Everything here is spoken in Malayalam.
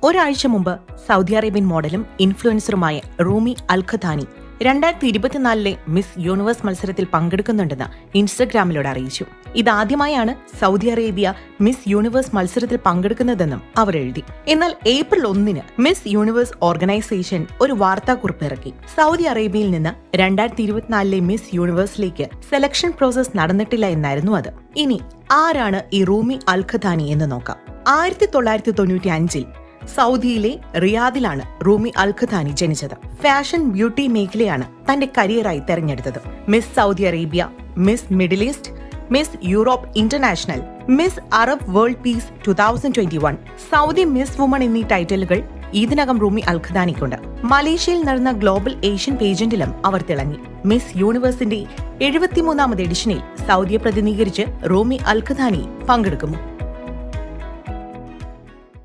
ഒരാഴ്ച മുമ്പ് സൗദി അറേബ്യൻ മോഡലും ഇൻഫ്ലുവൻസറുമായ റൂമി അൽ ഖത്താനി 2024 മിസ് യൂണിവേഴ്സ് മത്സരത്തിൽ പങ്കെടുക്കുന്നുണ്ടെന്ന് ഇൻസ്റ്റഗ്രാമിലൂടെ അറിയിച്ചു. ഇതാദ്യമായാണ് സൗദി അറേബ്യ മിസ് യൂണിവേഴ്സ് മത്സരത്തിൽ പങ്കെടുക്കുന്നതെന്നും അവർ എഴുതി. എന്നാൽ ഏപ്രിൽ 1 മിസ് യൂണിവേഴ്സ് ഓർഗനൈസേഷൻ ഒരു വാർത്താക്കുറിപ്പ് ഇറക്കി. സൗദി അറേബ്യയിൽ നിന്ന് 2024 മിസ് യൂണിവേഴ്സിലേക്ക് സെലക്ഷൻ പ്രോസസ് നടന്നിട്ടില്ല എന്നായിരുന്നു അത്. ഇനി ആരാണ് ഈ റൂമി അൽ ഖത്താനി എന്ന് നോക്കാം. 1995 സൗദിയിലെ റിയാദിലാണ് റൂമി അൽ ഖത്താനി ജനിച്ചത്. ഫാഷൻ ബ്യൂട്ടി മേഖലയാണ് തന്റെ കരിയറായി തെരഞ്ഞെടുത്തത്. Miss Saudi Arabia, miss middle east, miss Europe international, miss Arab world piece 2021, Saudi miss woman എന്നീ ടൈറ്റിലുകൾ ഇതിനകം റൂമി അൽ ഖത്താനിക്കുണ്ട്. മലേഷ്യയിൽ നടന്ന ഗ്ലോബൽ ഏഷ്യൻ പേജന്റിലും അവർ തിളങ്ങി. മിസ് യൂണിവേഴ്സിന്റെ 73ാമത് എഡിഷനിൽ സൗദിയെ പ്രതിനിധീകരിച്ച് റൂമി അൽ ഖത്താനി പങ്കെടുക്കുന്നു.